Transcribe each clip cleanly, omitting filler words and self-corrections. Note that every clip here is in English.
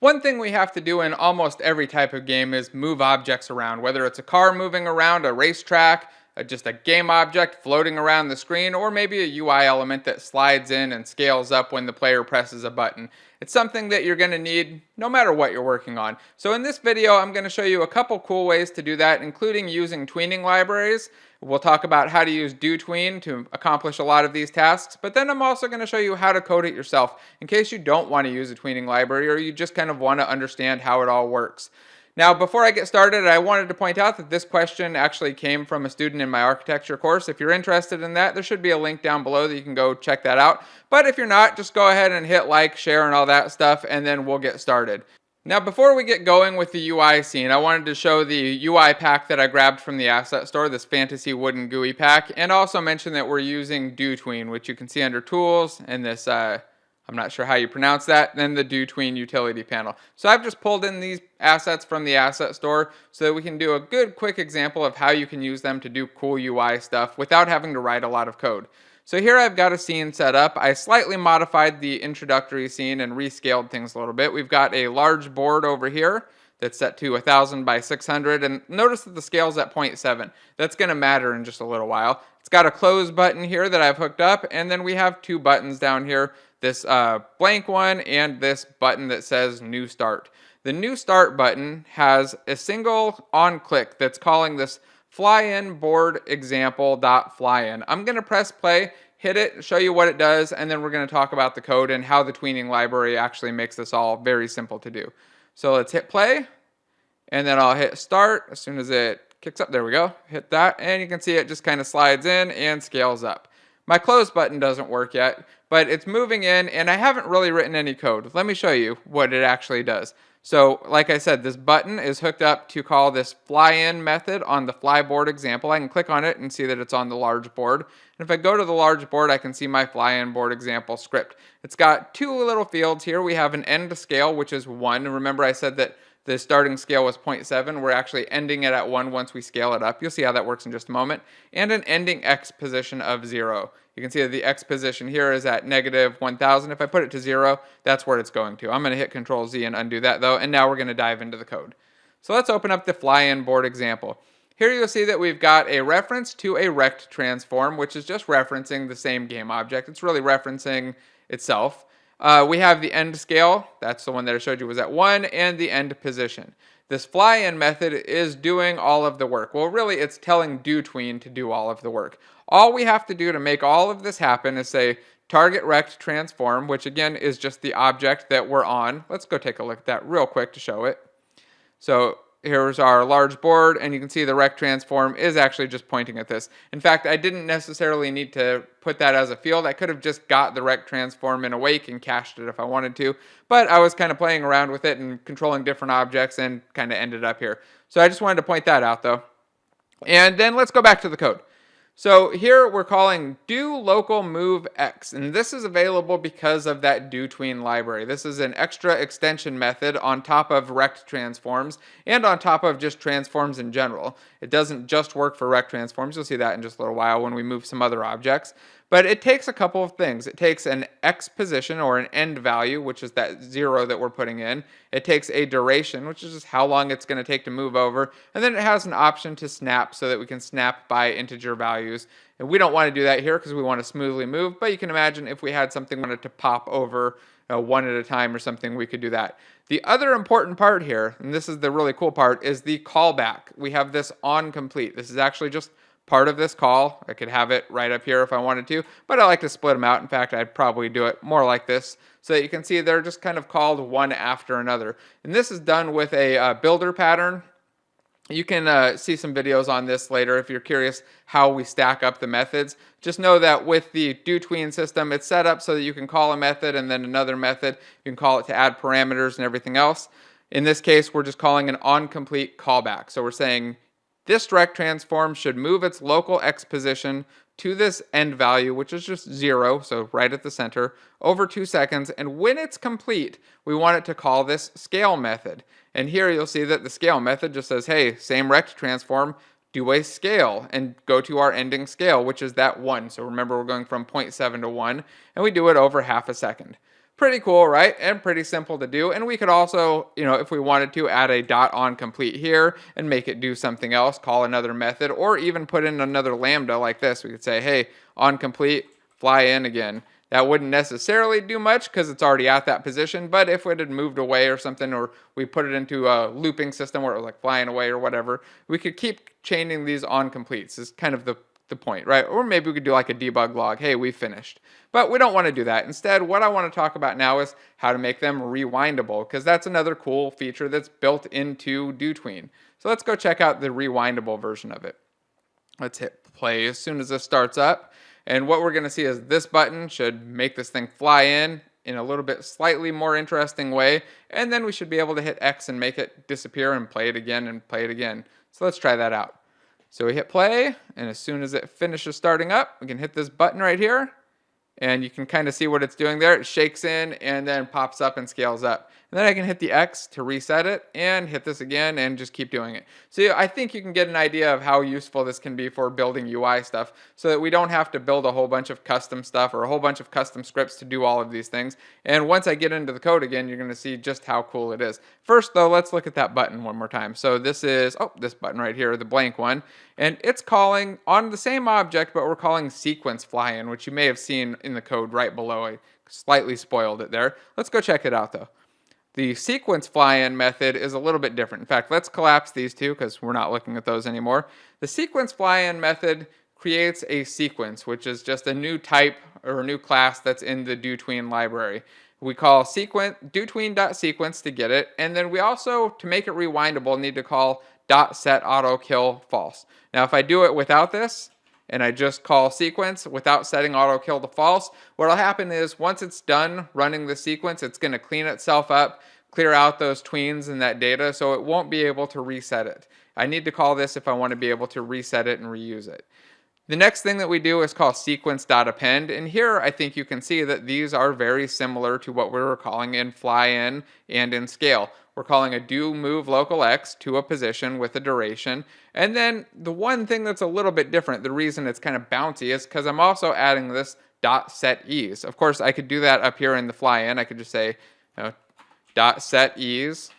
One thing we have to do in almost every type of game is move objects around, whether it's a car moving around a racetrack, just a game object floating around the screen, or maybe a UI element that slides in and scales up when the player presses a button. It's something that you're going to need no matter what you're working on. So in this video, I'm going to show you a couple cool ways to do that, including using tweening libraries. We'll talk about how to use DoTween to accomplish a lot of these tasks, but then I'm also going to show you how to code it yourself in case you don't want to use a tweening library or you just kind of want to understand how it all works. Now, before I get started, I wanted to point out that this question actually came from a student in my architecture course. If you're interested in that, there should be a link down below that you can go check that out. But if you're not, just go ahead and hit like, share, and all that stuff, and then we'll get started. Now, before we get going with the UI scene, I wanted to show the UI pack that I grabbed from the asset store, this fantasy wooden GUI pack, and also mention that we're using DoTween, which you can see under tools, and this, I'm not sure how you pronounce that, then the DoTween utility panel. So I've just pulled in these assets from the asset store so that we can do a good quick example of how you can use them to do cool UI stuff without having to write a lot of code. So here I've got a scene set up. I slightly modified the introductory scene and rescaled things a little bit. We've got a large board over here that's set to 1000 by 600, and notice that the scale's at 0.7. That's going to matter in just a little while. It's got a close button here that I've hooked up, and then we have two buttons down here, this blank one and this button that says New Start. The New Start button has a single on click that's calling this fly-in board example.flyin. I'm going to press play, hit it, show you what it does, and then we're going to talk about the code and how the tweening library actually makes this all very simple to do. So let's hit play, and then I'll hit start as soon as it kicks up. There we go. Hit that, and you can see it just kind of slides in and scales up. My close button doesn't work yet, but it's moving in, and I haven't really written any code. Let me show you what it actually does. So, like I said, this button is hooked up to call this fly-in method on the flyboard example. I can click on it and see that it's on the large board. And if I go to the large board, I can see my fly-in board example script. It's got two little fields here. We have an end scale, which is 1. And remember I said that the starting scale was 0.7. We're actually ending it at 1 once we scale it up. You'll see how that works in just a moment. And an ending x position of 0. You can see that the x position here is at negative 1000. If I put it to 0, that's where it's going to. I'm going to hit Control Z and undo that though, and now we're going to dive into the code. So let's open up the fly-in board example. Here you'll see that we've got a reference to a rect transform, which is just referencing the same game object. It's really referencing itself. We have the end scale, that's the one that I showed you was at 1, and the end position. This fly-in method is doing all of the work. Well, really, it's telling DoTween to do all of the work. All we have to do to make all of this happen is say target rect transform, which again is just the object that we're on. Let's go take a look at that real quick to show it. So here's our large board, and you can see the rect transform is actually just pointing at this. In fact, I didn't necessarily need to put that as a field. I could have just got the rect transform in awake and cached it if I wanted to, but I was kind of playing around with it and controlling different objects and kind of ended up here. So I just wanted to point that out though. And then let's go back to the code. So here we're calling do local move x, and this is available because of that DoTween library. This is an extra extension method on top of rect transforms and on top of just transforms in general. It doesn't just work for rect transforms. You'll see that in just a little while when we move some other objects. But it takes a couple of things. It takes an x position or an end value, which is that 0 that we're putting in. It takes a duration, which is just how long it's going to take to move over. And then it has an option to snap so that we can snap by integer values. And we don't want to do that here because we want to smoothly move. But you can imagine if we had something we wanted to pop over one at a time or something, we could do that. The other important part here, and this is the really cool part, is the callback. We have this on complete. This is actually just part of this call. I could have it right up here if I wanted to, but I like to split them out. In fact, I'd probably do it more like this so that you can see they're just kind of called one after another. And this is done with a builder pattern. You can see some videos on this later if you're curious how we stack up the methods. Just know that with the DoTween system, it's set up so that you can call a method and then another method. You can call it to add parameters and everything else. In this case, we're just calling an onComplete callback. So we're saying this rect transform should move its local x position to this end value, which is just 0, so right at the center, over 2 seconds. And when it's complete, we want it to call this scale method. And here you'll see that the scale method just says, hey, same rect transform, do a scale, and go to our ending scale, which is that 1. So remember, we're going from 0.7 to 1, and we do it over half a second. Pretty cool, right? And pretty simple to do. And we could also, if we wanted to, add a dot on complete here and make it do something else, call another method, or even put in another lambda like this. We could say, hey, on complete, fly in again. That wouldn't necessarily do much because it's already at that position, but if it had moved away or something, or we put it into a looping system where it was like flying away or whatever, we could keep chaining these on completes is kind of the point, right? Or maybe we could do like a debug log, hey, we finished. But we don't want to do that. Instead, what I want to talk about now is how to make them rewindable, because that's another cool feature that's built into DoTween. So let's go check out the rewindable version of it. Let's hit play as soon as this starts up. And what we're going to see is this button should make this thing fly in a little bit slightly more interesting way. And then we should be able to hit X and make it disappear and play it again and play it again. So let's try that out. So we hit play, and as soon as it finishes starting up, we can hit this button right here, and you can kind of see what it's doing there. It shakes in and then pops up and scales up. And then I can hit the X to reset it and hit this again and just keep doing it. So I think you can get an idea of how useful this can be for building UI stuff so that we don't have to build a whole bunch of custom stuff or a whole bunch of custom scripts to do all of these things. And once I get into the code again, you're going to see just how cool it is. First though, let's look at that button one more time. So this is, this button right here, the blank one. And it's calling on the same object, but we're calling sequence fly in, which you may have seen in the code right below. I slightly spoiled it there. Let's go check it out though. The sequence fly-in method is a little bit different. In fact, let's collapse these two because we're not looking at those anymore. The sequence fly-in method creates a sequence, which is just a new type or a new class that's in the DoTween library. We call DoTween.sequence to get it, and then we also, to make it rewindable, need to call .setAutoKillFalse. Now, if I do it without this, and I just call sequence without setting auto kill to false, what will happen is once it's done running the sequence, it's going to clean itself up, clear out those tweens and that data, so it won't be able to reset it. I need to call this if I want to be able to reset it and reuse it. The next thing that we do is call sequence.append, and here I think you can see that these are very similar to what we were calling in fly-in and in scale. We're calling a do move local x to a position with a duration. And then the one thing that's a little bit different, the reason it's kind of bouncy, is because I'm also adding this .set ease. Of course, I could do that up here in the fly-in. I could just say .set ease.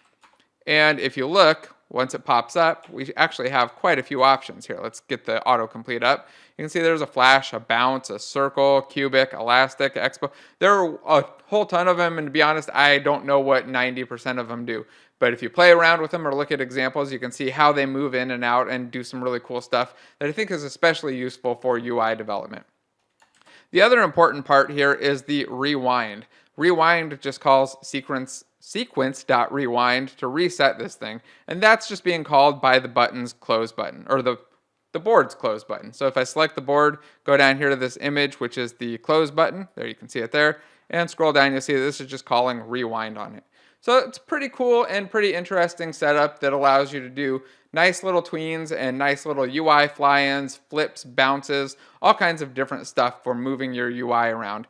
And if you look, once it pops up, we actually have quite a few options here. Let's get the autocomplete up. You can see there's a flash, a bounce, a circle, cubic, elastic, expo. There are a whole ton of them, and to be honest, I don't know what 90% of them do. But if you play around with them or look at examples, you can see how they move in and out and do some really cool stuff that I think is especially useful for UI development. The other important part here is the rewind. Rewind just calls sequence.rewind to reset this thing, and that's just being called by the button's close button, or the board's close button. So if I select the board, go down here to this image, which is the close button, there you can see it there, and scroll down, you'll see this is just calling rewind on it. So it's pretty cool and pretty interesting setup that allows you to do nice little tweens and nice little UI fly-ins, flips, bounces, all kinds of different stuff for moving your UI around.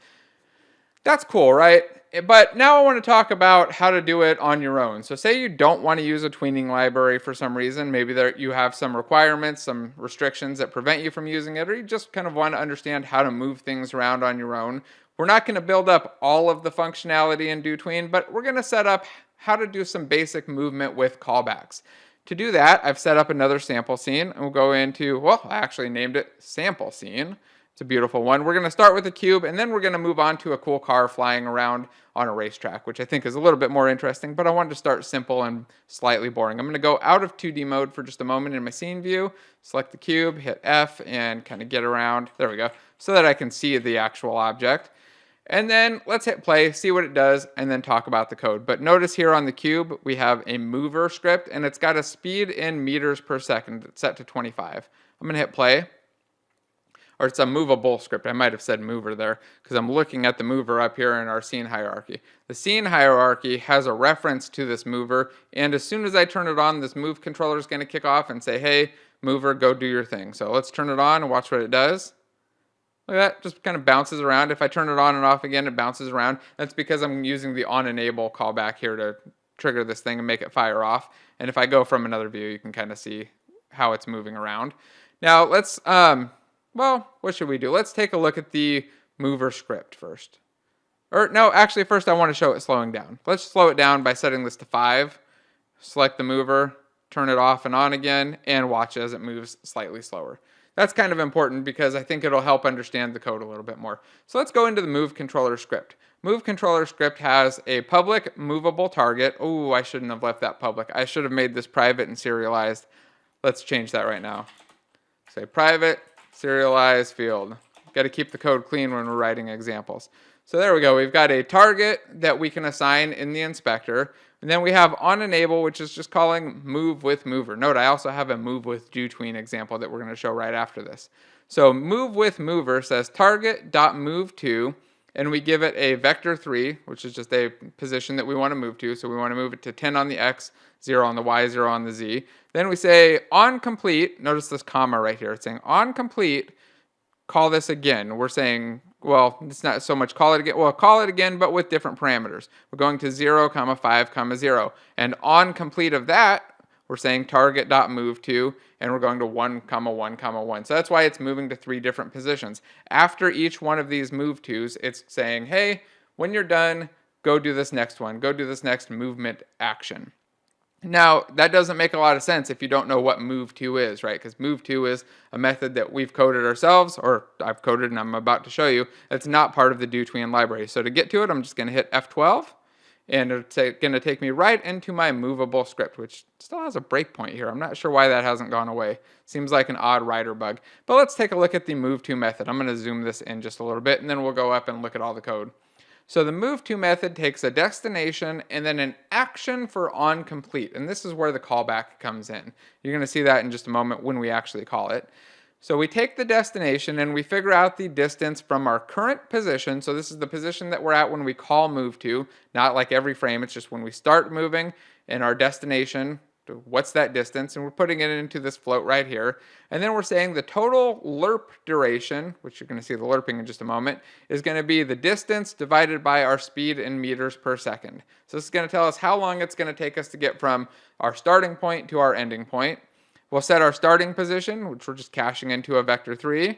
That's cool, right? But now I want to talk about how to do it on your own. So say you don't want to use a tweening library for some reason. Maybe you have some requirements, some restrictions that prevent you from using it, or you just kind of want to understand how to move things around on your own. We're not going to build up all of the functionality in DoTween, but we're going to set up how to do some basic movement with callbacks. To do that, I've set up another sample scene, and we'll go into, well, I actually named it sample scene. It's a beautiful one. We're going to start with a cube, and then we're going to move on to a cool car flying around on a racetrack, which I think is a little bit more interesting, but I wanted to start simple and slightly boring. I'm going to go out of 2D mode for just a moment in my scene view, select the cube, hit F, and kind of get around, there we go, so that I can see the actual object. And then let's hit play, see what it does, and then talk about the code. But notice here on the cube, we have a mover script, and it's got a speed in meters per second that's set to 25. I'm going to hit play. Or it's a movable script. I might have said mover there because I'm looking at the mover up here in our scene hierarchy. The scene hierarchy has a reference to this mover, and as soon as I turn it on, this MoveController is going to kick off and say, hey, mover, go do your thing. So let's turn it on and watch what it does. Look at that, just kind of bounces around. If I turn it on and off again, it bounces around. That's because I'm using the on-enable callback here to trigger this thing and make it fire off. And if I go from another view, you can kind of see how it's moving around. Now let's, well, what should we do? Let's take a look at the mover script first. Or no, actually first I want to show it slowing down. Let's slow it down by setting this to 5. Select the mover, turn it off and on again, and watch as it moves slightly slower. That's kind of important because I think it'll help understand the code a little bit more. So let's go into the MoveController script. MoveController script has a public movable target. Oh, I shouldn't have left that public. I should have made this private and serialized. Let's change that right now. Say private, serialized field. Got to keep the code clean when we're writing examples. So there we go. We've got a target that we can assign in the inspector. And then we have on enable, which is just calling move with mover. Note, I also have a move with DoTween example that we're going to show right after this. So move with mover says target.move_to, and we give it a vector 3, which is just a position that we want to move to. So we want to move it to 10 on the X, 0 on the Y, 0 on the Z. Then we say on complete, notice this comma right here. It's saying on complete, call this again. We're saying, well, it's not so much call it again. Well, call it again, but with different parameters. We're going to 0, 5, 0. And on complete of that, we're saying target.move_to, and we're going to 1, 1, 1. So that's why it's moving to 3 different positions. After each one of these move tos, it's saying, hey, when you're done, go do this next one. Go do this next movement action. Now, that doesn't make a lot of sense if you don't know what move to is, right? Because move to is a method that we've coded ourselves, or I've coded and I'm about to show you. It's not part of the DoTween library. So to get to it, I'm just going to hit F12, and it's going to take me right into my movable script, which still has a breakpoint here. I'm not sure why that hasn't gone away. Seems like an odd writer bug. But let's take a look at the move to method. I'm going to zoom this in just a little bit, and then we'll go up and look at all the code. So the move to method takes a destination and then an action for on complete. And this is where the callback comes in. You're going to see that in just a moment when we actually call it. So we take the destination and we figure out the distance from our current position. So this is the position that we're at when we call move to, not like every frame. It's just when we start moving, and our destination, what's that distance? And we're putting it into this float right here. And then we're saying the total lerp duration, which you're going to see the lerping in just a moment, is going to be the distance divided by our speed in meters per second. So this is going to tell us how long it's going to take us to get from our starting point to our ending point. We'll set our starting position, which we're just caching into a vector 3,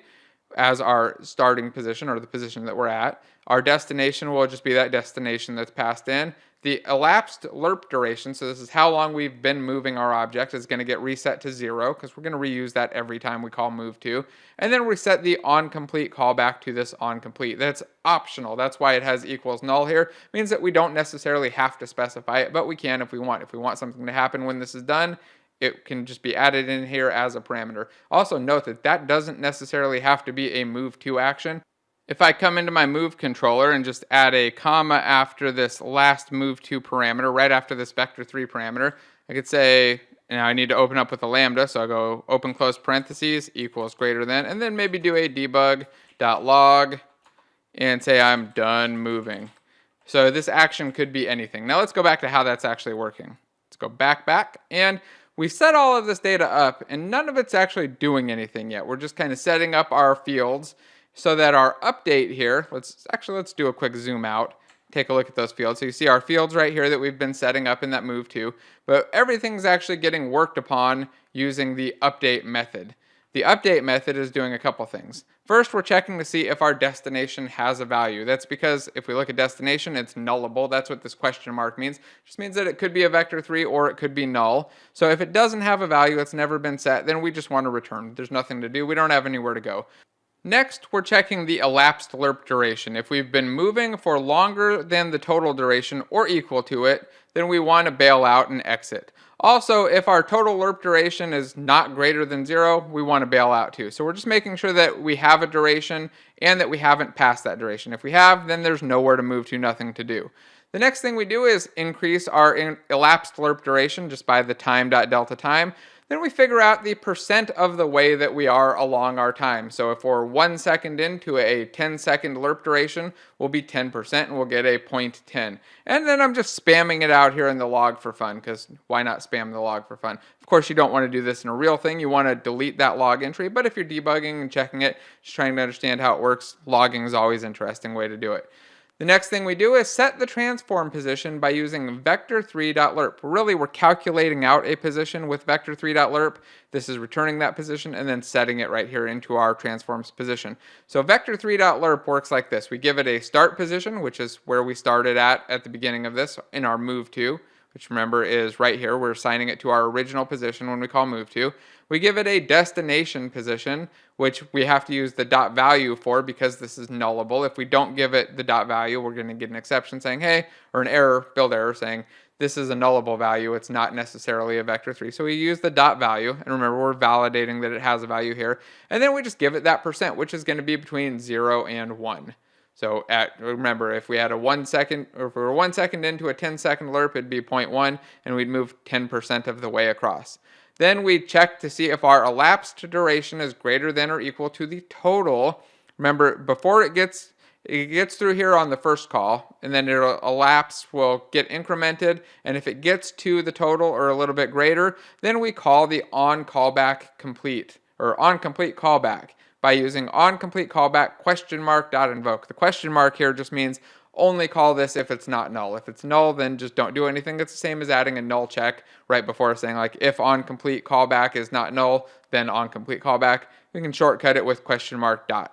as our starting position, or the position that we're at. Our destination will just be that destination that's passed in. The elapsed lerp duration, so this is how long we've been moving our object, is going to get reset to 0, because we're going to reuse that every time we call move to. And then we set the onComplete callback to this onComplete. That's optional. That's why it has equals null here. It means that we don't necessarily have to specify it, but we can if we want. If we want something to happen when this is done, it can just be added in here as a parameter. Also note that that doesn't necessarily have to be a move to action. If I come into my MoveController and just add a comma after this last move to parameter, right after this vector 3 parameter, I could say, now I need to open up with a lambda, so I'll go open close parentheses equals greater than, and then maybe do a debug.log and say I'm done moving. So this action could be anything. Now let's go back to how that's actually working. Let's go back, and we've set all of this data up, and none of it's actually doing anything yet. We're just kind of setting up our fields so that our update here, let's do a quick zoom out, take a look at those fields. So you see our fields right here that we've been setting up in that move to, but everything's actually getting worked upon using the update method. The update method is doing a couple things. First, we're checking to see if our destination has a value. That's because if we look at destination, it's nullable. That's what this question mark means. It just means that it could be a vector 3 or it could be null. So if it doesn't have a value, it's never been set, then we just want to return. There's nothing to do. We don't have anywhere to go. Next, we're checking the elapsed lerp duration. If we've been moving for longer than the total duration or equal to it, then we want to bail out and exit. Also, if our total lerp duration is not greater than 0, we want to bail out too. So we're just making sure that we have a duration and that we haven't passed that duration. If we have, then there's nowhere to move to, nothing to do. The next thing we do is increase our elapsed lerp duration just by the time.delta time. Then we figure out the percent of the way that we are along our time. So if we're 1 second into a 10-second lerp duration, we'll be 10% and we'll get a 0.10. And then I'm just spamming it out here in the log for fun, because why not spam the log for fun? Of course, you don't want to do this in a real thing. You want to delete that log entry, but if you're debugging and checking it, just trying to understand how it works, logging is always an interesting way to do it. The next thing we do is set the transform position by using vector3.lerp. Really, we're calculating out a position with vector3.lerp. This is returning that position and then setting it right here into our transforms position. So vector3.lerp works like this. We give it a start position, which is where we started at the beginning of this in our move to, which remember is right here. We're assigning it to our original position when we call move to. We give it a destination position, which we have to use the dot value for because this is nullable. If we don't give it the dot value, we're going to get an exception saying, hey, or an error, build error saying, this is a nullable value. It's not necessarily a vector3. So we use the dot value. And remember, we're validating that it has a value here. And then we just give it that percent, which is going to be between 0 and 1. So remember, if we had a 1 second, or if we were 1 second into a 10-second lerp, it'd be 0.1, and we'd move 10% of the way across. Then we check to see if our elapsed duration is greater than or equal to the total. Remember, before it gets through here on the first call, and then it'll elapse will get incremented, and if it gets to the total or a little bit greater, then we call the onCallback complete, or onComplete callback, by using onComplete callback $.invoke. The question mark here just means only call this if it's not null. If it's null, then just don't do anything. It's the same as adding a null check right before saying like if onComplete callback is not null, then onComplete callback. We can shortcut it with $..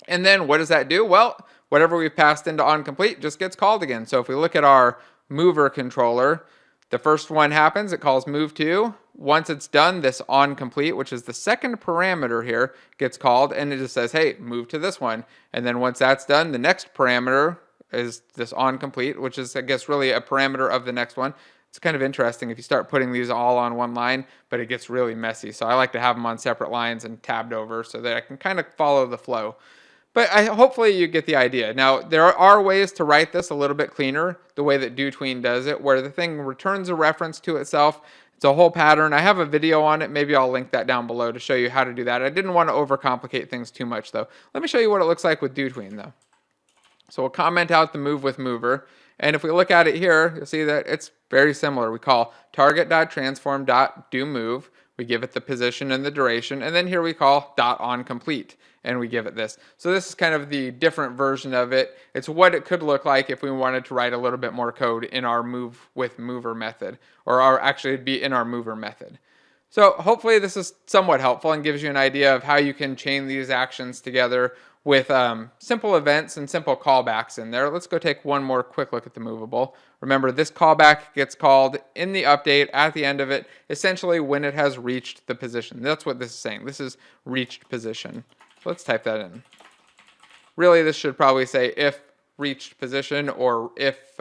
And then what does that do? Well, whatever we've passed into onComplete just gets called again. So if we look at our mover controller, the first one happens, it calls move to. Once it's done, this onComplete, which is the second parameter here, gets called, and it just says, hey, move to this one. And then once that's done, the next parameter is this onComplete, which is, I guess, really a parameter of the next one. It's kind of interesting if you start putting these all on one line, but it gets really messy. So I like to have them on separate lines and tabbed over so that I can kind of follow the flow. But hopefully you get the idea. Now, there are ways to write this a little bit cleaner, the way that DoTween does it, where the thing returns a reference to itself. It's a whole pattern. I have a video on it. Maybe I'll link that down below to show you how to do that. I didn't want to overcomplicate things too much, though. Let me show you what it looks like with DoTween, though. So we'll comment out the move with mover. And if we look at it here, you'll see that it's very similar. We call target.transform.doMove. We give it the position and the duration. And then here we call .onComplete. And we give it this. So this is kind of the different version of it. It's what it could look like if we wanted to write a little bit more code in our move with mover method, or actually it'd be in our mover method. So hopefully this is somewhat helpful and gives you an idea of how you can chain these actions together with simple events and simple callbacks in there. Let's go take one more quick look at the movable. Remember, this callback gets called in the update at the end of it, essentially when it has reached the position. That's what this is saying. This is reached position. So let's type that in. Really, this should probably say if reached position, or if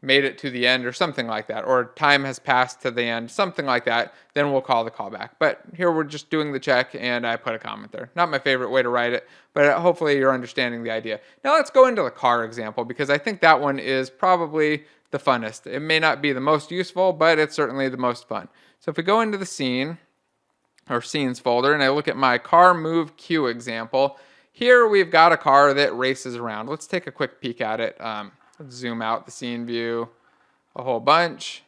made it to the end, or something like that, or time has passed to the end, something like that. Then we'll call the callback. But here we're just doing the check, and I put a comment there. Not my favorite way to write it, but hopefully you're understanding the idea. Now let's go into the car example, because I think that one is probably the funnest. It may not be the most useful, but it's certainly the most fun. So if we go into the scene, or scenes folder, and I look at my car move queue example, here we've got a car that races around. Let's take a quick peek at it. Let's zoom out the scene view a whole bunch.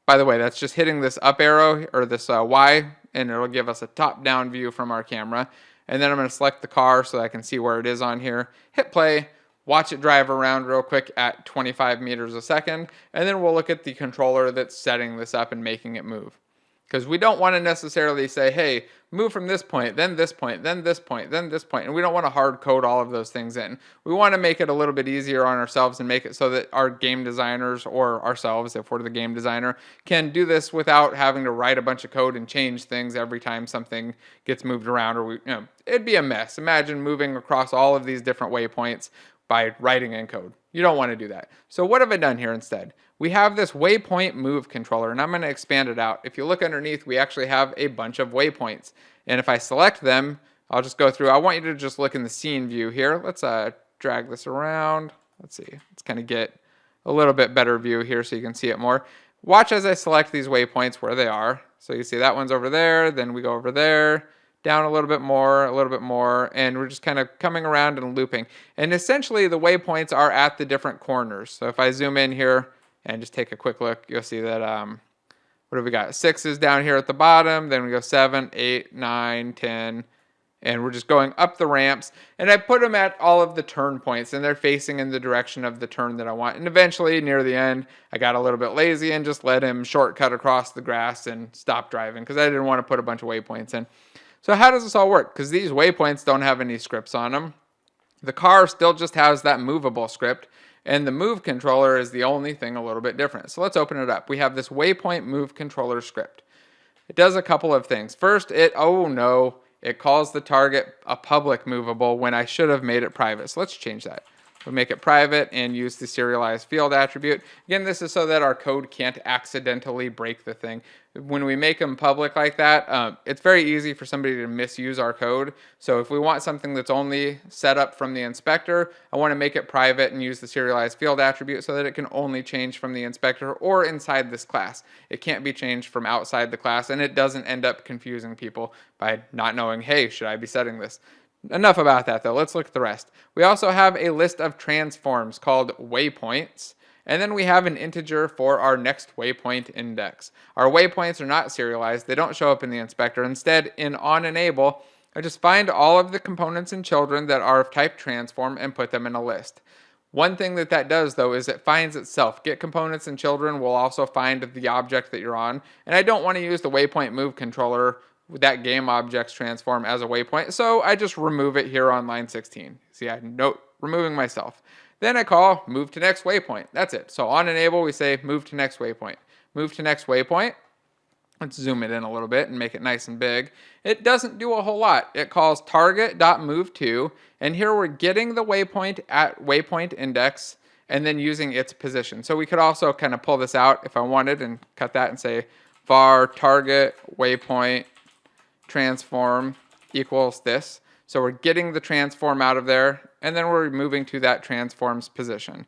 By the way, that's just hitting this up arrow, or this Y, and it'll give us a top-down view from our camera. And then I'm going to select the car so I can see where it is on here. Hit play, watch it drive around real quick at 25 meters a second, and then we'll look at the controller that's setting this up and making it move. Because we don't want to necessarily say, hey, move from this point, then this point, then this point, then this point. And we don't want to hard code all of those things in. We want to make it a little bit easier on ourselves and make it so that our game designers, or ourselves, if we're the game designer, can do this without having to write a bunch of code and change things every time something gets moved around. Or it'd be a mess. Imagine moving across all of these different waypoints by writing in code. You don't want to do that. So what have I done here instead? We have this waypoint move controller, and I'm going to expand it out. If you look underneath, we actually have a bunch of waypoints. And if I select them, I'll just go through. I want you to just look in the scene view here. Let's drag this around. Let's see. Let's kind of get a little bit better view here so you can see it more. Watch as I select these waypoints where they are. So you see that one's over there, then we go over there, down a little bit more, and we're just kind of coming around and looping. And essentially the waypoints are at the different corners. So if I zoom in here and just take a quick look, you'll see that, what have we got? 6 is down here at the bottom, then we go 7, 8, 9, 10, And we're just going up the ramps, and I put them at all of the turn points, and they're facing in the direction of the turn that I want. And eventually, near the end, I got a little bit lazy and just let him shortcut across the grass and stop driving because I didn't want to put a bunch of waypoints in. So how does this all work? Because these waypoints don't have any scripts on them. The car still just has that movable script, and the MoveController is the only thing a little bit different. So let's open it up. We have this Waypoint MoveController script. It does a couple of things. First, it calls the target a public movable when I should have made it private. So let's change that. We'll make it private and use the serialized field attribute. Again, this is so that our code can't accidentally break the thing. When we make them public like that, it's very easy for somebody to misuse our code. So if we want something that's only set up from the inspector, I want to make it private and use the serialized field attribute so that it can only change from the inspector or inside this class. It can't be changed from outside the class, and it doesn't end up confusing people by not knowing, hey, should I be setting this? Enough about that though, let's look at the rest. We also have a list of transforms called waypoints, and then we have an integer for our next waypoint index. Our waypoints are not serialized, they don't show up in the inspector. Instead, in onEnable, I just find all of the components and children that are of type transform and put them in a list. One thing that does though is it finds itself. Get components and children will also find the object that you're on, and I don't want to use the waypoint MoveController with that game objects transform as a waypoint, so I just remove it here on line 16. See, I note removing myself. Then I call move to next waypoint. That's it. So on enable, we say move to next waypoint. Move to next waypoint. Let's zoom it in a little bit and make it nice and big. It doesn't do a whole lot. It calls target.move2, and here we're getting the waypoint at waypoint index and then using its position. So we could also kind of pull this out if I wanted and cut that and say var target waypoint transform equals this. So we're getting the transform out of there, and then we're moving to that transform's position.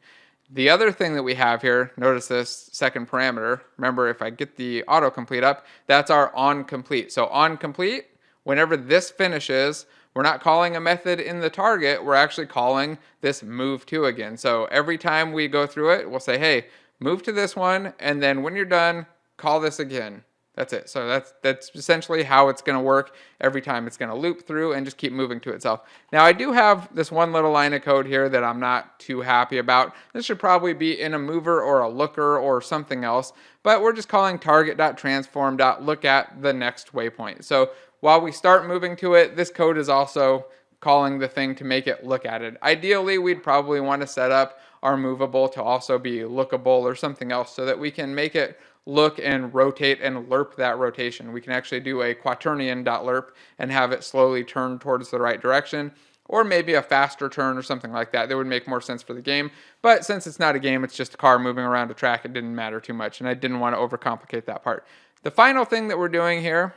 The other thing that we have here, notice this second parameter. Remember, if I get the autocomplete up, that's our onComplete. So onComplete, whenever this finishes, we're not calling a method in the target, we're actually calling this move to again. So every time we go through it, we'll say, hey, move to this one, and then when you're done, call this again. That's it. So that's essentially how it's going to work every time. It's going to loop through and just keep moving to itself. Now I do have this one little line of code here that I'm not too happy about. This should probably be in a mover or a looker or something else, but we're just calling target.transform.look at the next waypoint. So while we start moving to it, this code is also calling the thing to make it look at it. Ideally, we'd probably want to set up our movable to also be lookable or something else so that we can make it look and rotate and lerp that rotation. We can actually do a quaternion.lerp and have it slowly turn towards the right direction, or maybe a faster turn or something like that. That would make more sense for the game. But since it's not a game, it's just a car moving around a track, it didn't matter too much, and I didn't want to overcomplicate that part. The final thing that we're doing here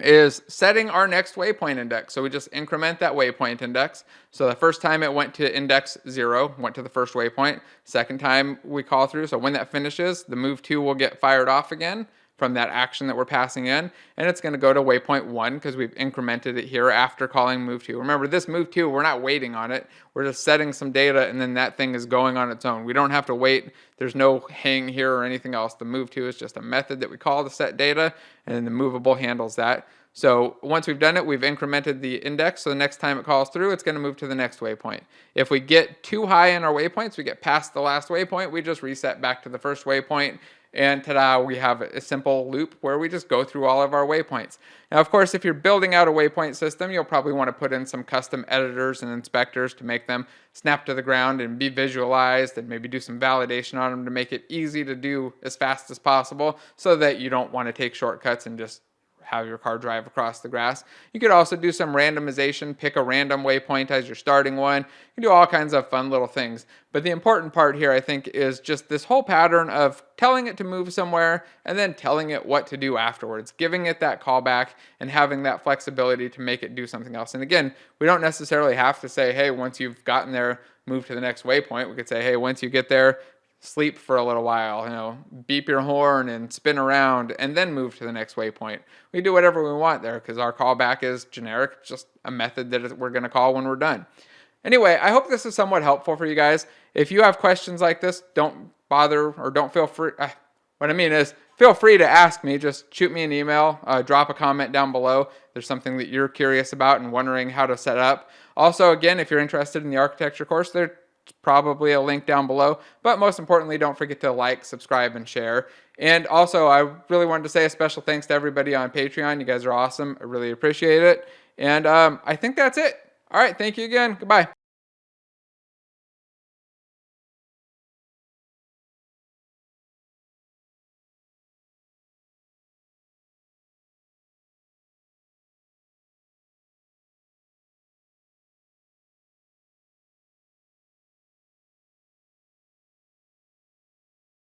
is setting our next waypoint index. So we just increment that waypoint index. So the first time it went to index 0, went to the first waypoint. Second time we call through, so when that finishes, the move to will get fired off again from that action that we're passing in, and it's going to go to waypoint 1 because we've incremented it here after calling move to. Remember, this move to, we're not waiting on it. We're just setting some data, and then that thing is going on its own. We don't have to wait. There's no hang here or anything else. The move to is just a method that we call to set data, and then the movable handles that. So once we've done it, we've incremented the index, so the next time it calls through, it's going to move to the next waypoint. If we get too high in our waypoints, we get past the last waypoint, we just reset back to the first waypoint, and ta-da, we have a simple loop where we just go through all of our waypoints. Now, of course, if you're building out a waypoint system, you'll probably want to put in some custom editors and inspectors to make them snap to the ground and be visualized, and maybe do some validation on them to make it easy to do as fast as possible so that you don't want to take shortcuts and just have your car drive across the grass. You could also do some randomization, pick a random waypoint as your starting one. You can do all kinds of fun little things. But the important part here, I think, is just this whole pattern of telling it to move somewhere and then telling it what to do afterwards, giving it that callback and having that flexibility to make it do something else. And again, we don't necessarily have to say, hey, once you've gotten there, move to the next waypoint. We could say, hey, once you get there, sleep for a little while, beep your horn and spin around and then move to the next waypoint. We do whatever we want there because our callback is generic, just a method that we're going to call when we're done. Anyway, I hope this is somewhat helpful for you guys. If you have questions like this, don't bother or don't feel free. What I mean is, feel free to ask me. Just shoot me an email, drop a comment down below. There's something that you're curious about and wondering how to set up. Also, again, if you're interested in the architecture course, there's probably a link down below. But most importantly, don't forget to like, subscribe, and share. And also, I really wanted to say a special thanks to everybody on Patreon. You guys are awesome. I really appreciate it. And I think that's it. All right. Thank you again. Goodbye.